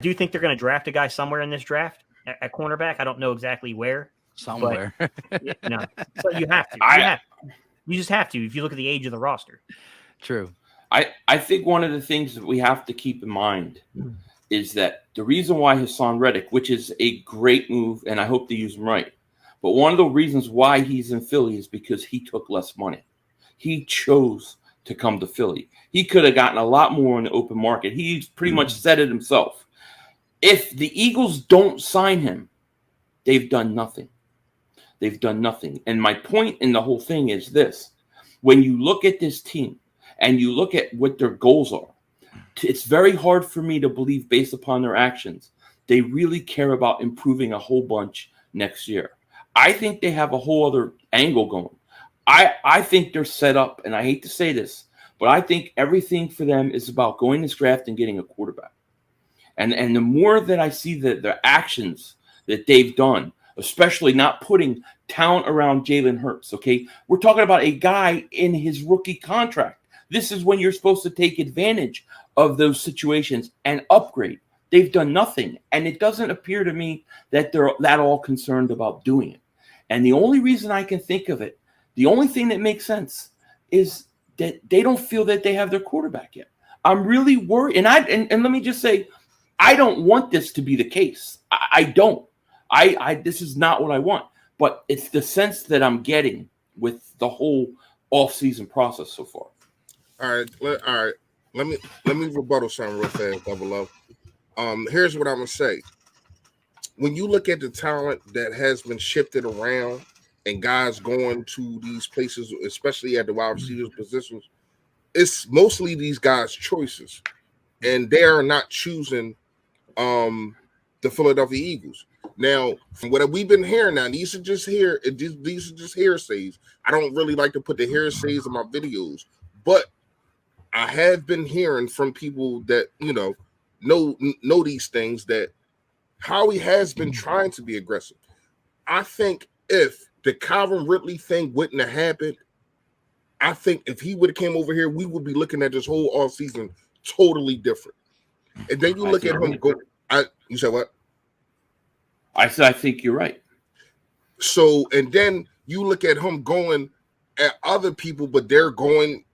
do think they're going to draft a guy somewhere in this draft at cornerback. I don't know exactly where. Somewhere. No. So you have to. You just have to if you look at the age of the roster. True. I think one of the things that we have to keep in mind is that the reason why Hassan Reddick, which is a great move, and I hope they use him right, but one of the reasons why he's in Philly is because he took less money. He chose to come to Philly. He could have gotten a lot more in the open market. He's pretty much said it himself. If the Eagles don't sign him, they've done nothing. They've done nothing. And my point in the whole thing is this. When you look at this team and you look at what their goals are, it's very hard for me to believe based upon their actions, they really care about improving a whole bunch next year. I think they have a whole other angle going. I think they're set up, and I hate to say this, but I think everything for them is about going this draft and getting a quarterback. And the more that I see the actions that they've done, especially not putting talent around Jalen Hurts, okay? We're talking about a guy in his rookie contract. This is when you're supposed to take advantage of those situations and upgrade. They've done nothing, and it doesn't appear to me that they're that all concerned about doing it. And the only reason I can think of it, the only thing that makes sense is that they don't feel that they have their quarterback yet. I'm really worried, and let me just say, I don't want this to be the case. I don't. This is not what I want. But it's the sense that I'm getting with the whole off-season process so far. All right. Let me rebuttal something real fast, Double O. Here's what I'm gonna say. When you look at the talent that has been shifted around and guys going to these places, especially at the wide receivers positions, it's mostly these guys' choices, and they are not choosing the Philadelphia Eagles. Now, from what we've been hearing now, these are just hearsays. I don't really like to put the hearsays in my videos, but I have been hearing from people that know these things that Howie has been trying to be aggressive. I think if the Calvin Ridley thing wouldn't have happened, I think if he would have came over here, we would be looking at this whole offseason totally different. And then you look at him go. You said what? I said I think you're right. So, and then you look at him going at other people, but they're going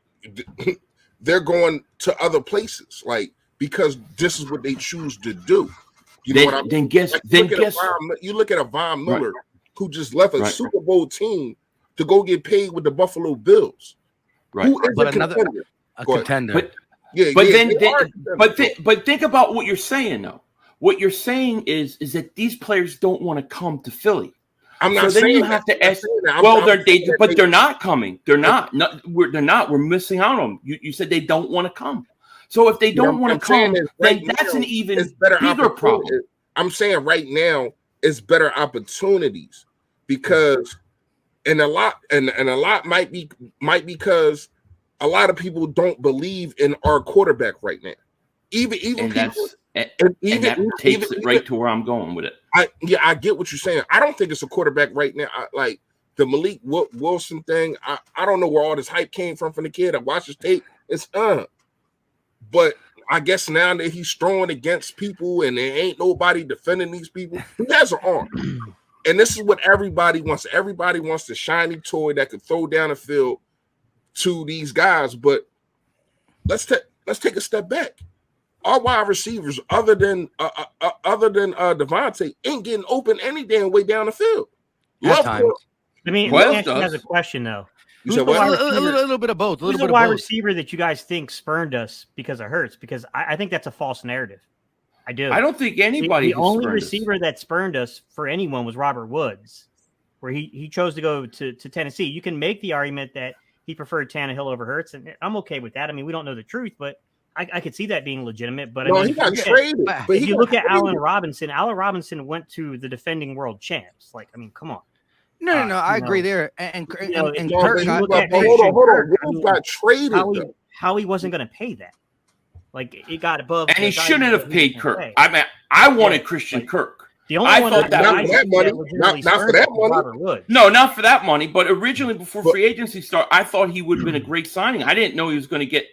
to other places, like because this is what they choose to do. You know what I mean? You look at a Von Miller who just left a Super Bowl team to go get paid with the Buffalo Bills. Right. Who is a contender. But think about what you're saying though. What you're saying is that these players don't want to come to Philly. I'm not so saying then you have to ask. Well, they're not coming. They're not. They're not. We're missing out on them. You said they don't want to come. So if they don't want to come, then that's an even bigger problem. I'm saying right now it's better opportunities because, and a lot might be because a lot of people don't believe in our quarterback right now. Even people. That takes it right to where I'm going with it. I get what you're saying. I don't think it's a quarterback right now. Like the Malik Wilson thing. I don't know where all this hype came from the kid. I watched his tape. It's but I guess now that he's throwing against people and there ain't nobody defending these people, he has an arm. And this is what everybody wants. Everybody wants the shiny toy that could throw down the field to these guys. But let's take a step back. Our wide receivers, other than Devontae, ain't getting open any damn way down the field. I mean, has a question though. You said what? A little bit of both. Who's the wide receiver that you guys think spurned us because of Hurts? Because I think that's a false narrative. I do. I don't think anybody. The only receiver that spurned us for anyone was Robert Woods, where he chose to go to Tennessee. You can make the argument that he preferred Tannehill over Hurts, and I'm okay with that. I mean, we don't know the truth, but I could see that being legitimate. But he got traded. But if you look at Allen Robinson went to the defending world champs. Like, I mean, come on. No, I agree there. And Kirk got traded. Howie wasn't going to pay that. Like, it got above. And he shouldn't have paid Kirk. I mean, I wanted Christian Kirk. The only one not for that money. No, not for that money. But originally, before free agency started, I thought he would have been a great signing. I didn't know he was going to get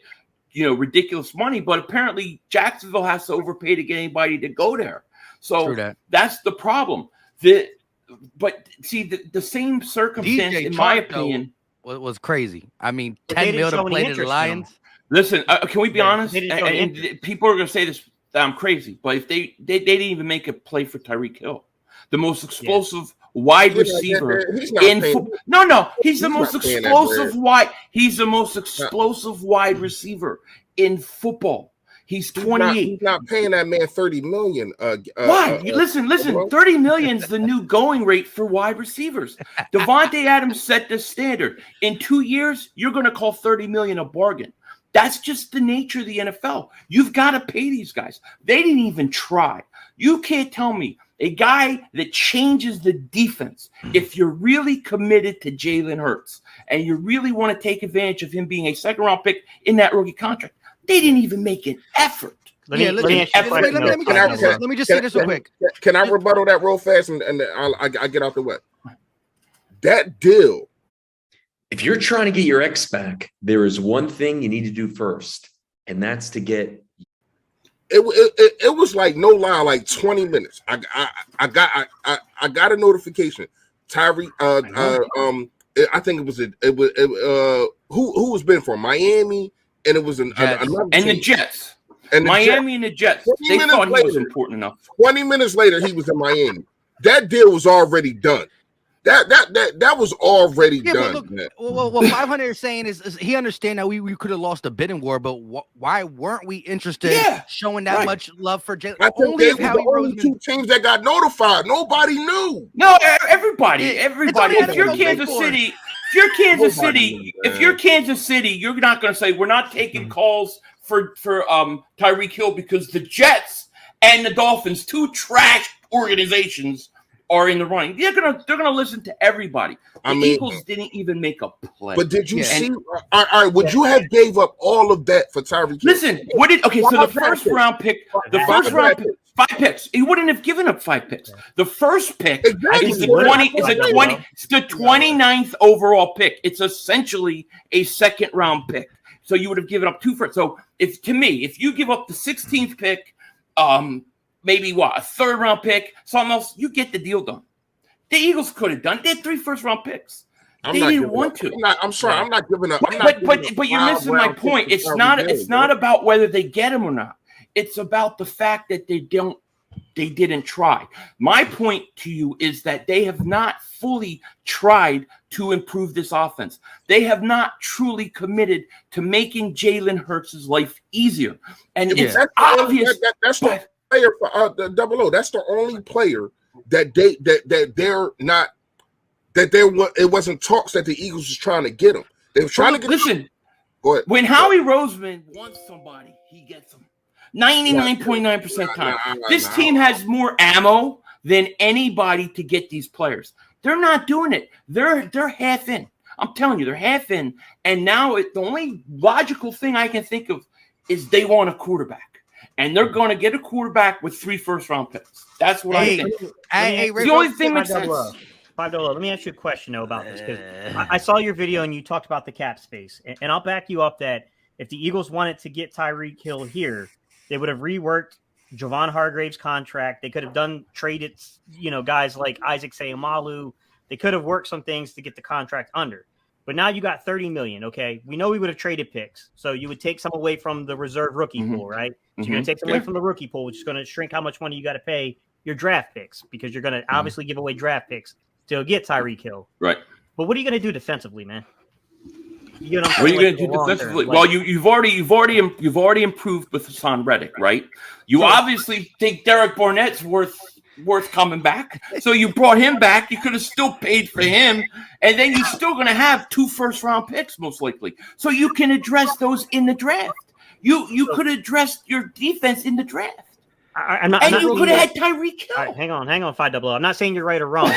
ridiculous money, but apparently Jacksonville has to overpay to get anybody to go there. So that's the problem. But see, the same circumstance, in my opinion, was crazy. I mean, But 10 they didn't mil to show any play to the interest in him. Lions. listen, can we be honest? they didn't show any And interest. people are going to say this, that I'm crazy, but if they didn't even make a play for Tyreek Hill, the most explosive wide receiver in football. No, he's the most explosive wide. He's the most explosive wide receiver in football. He's 28. He's not paying that man $30 million. Why? Listen. $30 million is the new going rate for wide receivers. Devontae Adams set the standard. In 2 years, you're going to call $30 million a bargain. That's just the nature of the NFL. You've got to pay these guys. They didn't even try. You can't tell me a guy that changes the defense, if you're really committed to Jalen Hurts and you really want to take advantage of him being a second-round pick in that rookie contract, they didn't even make an effort. Let me just say this real quick. Can I rebuttal that real fast and I get out the way? That deal. If you're trying to get your ex back, there is one thing you need to do first, and that's to get. It was like, no lie, like 20 minutes. I got a notification. Tyreek, I think it was who was been for Miami. And it was another and the Jets. And Miami and the Jets. They thought he was important enough. 20 minutes later, he was in Miami. That deal was already done. That was already done. Look, what 500 is saying is he understand that we could have lost a bidding war, but why weren't we interested in showing that much love for Jalen? I think they were the only two teams that got notified. Nobody knew. No, everybody. If you're Kansas City, you're not going to say we're not taking calls for Tyreek Hill because the Jets and the Dolphins, two trash organizations, are in the running. They're gonna listen to everybody. The Eagles didn't even make a play. But did you see? All right, would you have gave up all of that for Tyreek Hill? Listen, so the first round pick, 5 picks. He wouldn't have given up 5 picks. The first pick is the 29th overall pick. It's essentially a second round pick. So you would have given up 2 first. So if you give up the 16th pick, maybe a third round pick, something else, you get the deal done. The Eagles could have done. They had 3 first round picks. They didn't want to. I'm sorry, I'm not giving up. But you're missing my point. It's not about whether they get him or not. It's about the fact that they didn't try. My point to you is that they have not fully tried to improve this offense. They have not truly committed to making Jalen Hurts' life easier. And it's obvious. That's the player for the Double O. That's the only player that it wasn't talks that the Eagles was trying to get him. They were trying to get. Listen, go ahead. When Howie Roseman wants somebody, he gets them. 99.9% time. This team has more ammo than anybody to get these players. They're not doing it. They're half in. I'm telling you, they're half in. And now the only logical thing I can think of is they want a quarterback. And they're going to get a quarterback with 3 first-round picks. That's what I think. The only thing makes sense. $5. Let me ask you a question, though, about this. Because I saw your video and you talked about the cap space. And I'll back you up that if the Eagles wanted to get Tyreek Hill here, they would have reworked Javon Hargrave's contract. They could have traded, guys like Isaac Seumalo. They could have worked some things to get the contract under. But now you got $30 million, okay? We know we would have traded picks. So you would take some away from the reserve rookie pool, right? So you're going to take some away from the rookie pool, which is going to shrink how much money you got to pay your draft picks because you're going to obviously give away draft picks to get Tyreek Hill. Right. But what are you going to do defensively, man? What are you going to do defensively? Well, you've already improved with Hassan Reddick, right? You obviously think Derek Barnett's worth coming back. So you brought him back. You could have still paid for him. And then you're still going to have 2 first-round picks, most likely. So you can address those in the draft. You could address your defense in the draft. You could have had Tyreek Hill. All right, hang on, 500. I'm not saying you're right or wrong.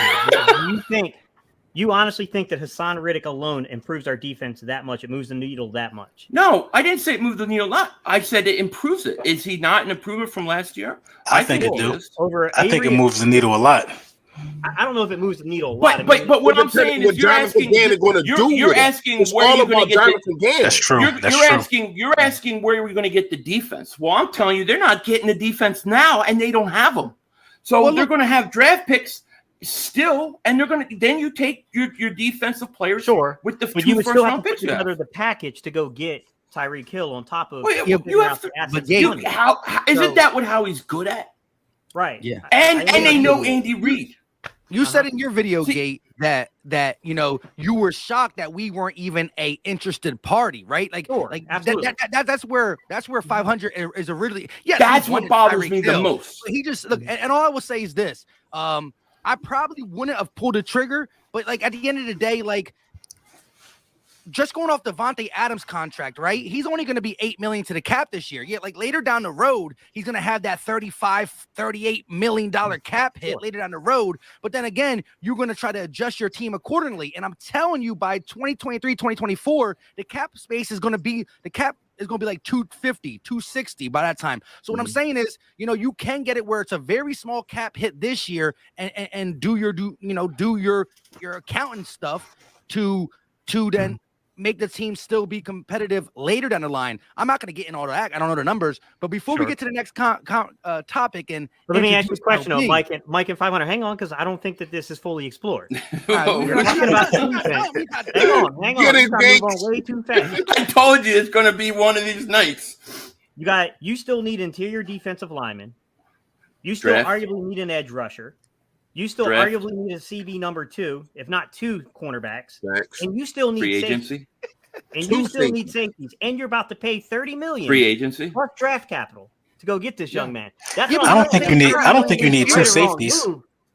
You honestly think that Hassan Reddick alone improves our defense that much? It moves the needle that much? No, I didn't say it moved the needle. I said it improves it. Is he not an improvement from last year? I think it do. I think it moves the needle a lot. I don't know if it moves the needle a lot. But what I'm saying is you're asking where you're going to get the, That's true. You're asking where we're going to get the defense. Well, I'm telling you, they're not getting the defense now, and they don't have them. So they're going to have draft picks still, and they're going to then you take your defensive players with the 2 first-round picks. Together the package to go get Tyreek Hill on top of you have to. How isn't that what Howie's good at? Right. Yeah. And they know Andy Reid. You said in your video, Gate, that you were shocked that we weren't even a interested party, right? Like, that's where 500 is originally. Yeah, that's what bothers me the most. He just look, and all I will say is this: I probably wouldn't have pulled the trigger, but like at the end of the day, like. Just going off Devontae Adams' contract, right? He's only going to be $8 million to the cap this year. Yeah, like later down the road, he's going to have that $38 million cap hit later down the road. But then again, you're going to try to adjust your team accordingly. And I'm telling you, by 2023, 2024, the cap space is going to be like 250, 260 by that time. So what I'm saying is, you can get it where it's a very small cap hit this year and do your accounting stuff to then make the team still be competitive later down the line. I'm not going to get in all that. I don't know the numbers, but before we get to the next topic, and let me ask you this question, Mike and 500. Hang on, because I don't think that this is fully explored. We're talking about the defense. Hang on. Way too fast. I told you it's going to be one of these nights. You still need interior defensive linemen. You still arguably need an edge rusher. You still arguably need a CB number 2, if not 2 cornerbacks. And you still need free agency. And you still need safeties. And you're about to pay $30 million free agency plus draft capital to go get this young man. I don't think you need 2 safeties.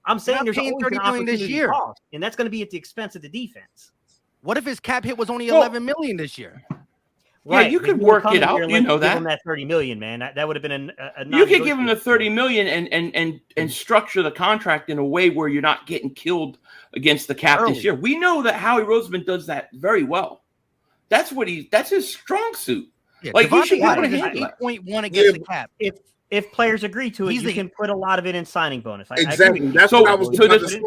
I'm saying there's always $30 million this year, cost, and that's going to be at the expense of the defense. What if his cap hit was only $11 million this year? Right, yeah, you could work it out. You know that. Give him that $30 million, man. That would have been a you could give him the $30 million and structure the contract in a way where you're not getting killed against the cap this year. We know that Howie Roseman does that very well. That's his strong suit. Yeah, like you should be able to handle 8.1 against the cap. If players agree to it, you can put a lot of it in signing bonus. Exactly. That's what I was about to say.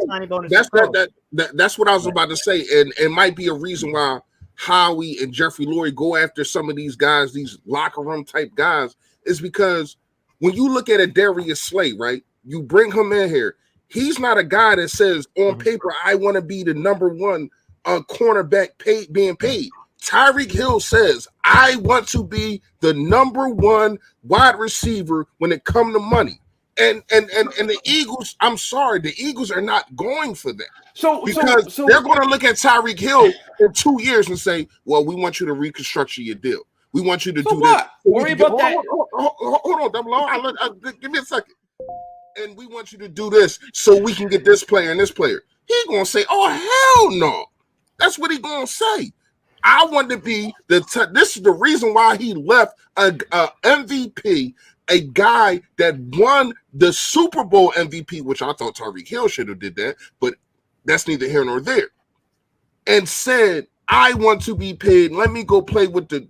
That's what I was about to say, and it might be a reason why Howie and Jeffrey Lurie go after some of these guys, these locker room type guys, is because when you look at a Darius Slay, right? You bring him in here. He's not a guy that says on paper, I want to be the number 1 cornerback being paid. Tyreek Hill says, I want to be the number 1 wide receiver when it comes to money. And the Eagles, I'm sorry, the Eagles are not going for that. Because they're going to look at Tyreek Hill in 2 years and say, well, we want you to reconstruct your deal. We want you to do what? this. Worry about that. Hold on, Double O. Give me a second. And we want you to do this so we can get this player and this player. He's going to say, oh, hell no. That's what he's going to say. I want to be this is the reason why he left a MVP, a guy that won the Super Bowl MVP, which I thought Tyreek Hill should have did that, but that's neither here nor there. And said, I want to be paid. Let me go play with the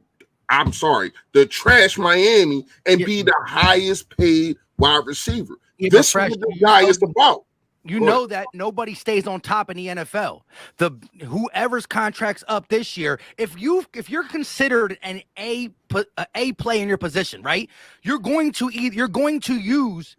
trash Miami and be the highest paid wide receiver. This is what the guy is about. You know that nobody stays on top in the NFL. Whoever's contract's up this year, if you're considered an A play in your position, right? You're going to use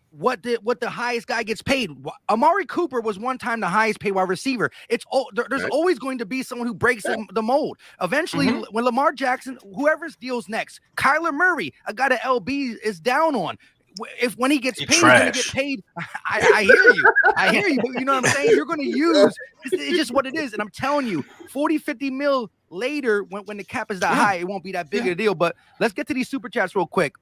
what the highest guy gets paid. Amari Cooper was one time the highest paid wide receiver. There's always going to be someone who breaks the mold. Eventually, when Lamar Jackson, whoever's deals next, Kyler Murray, a guy that LB is down on. When he gets paid, he's going to get paid. I hear you. But you know what I'm saying? You're going to use it's just what it is. And I'm telling you, 40, 50 mil later, when the cap is that high, it won't be that big of a deal. But let's get to these super chats real quick.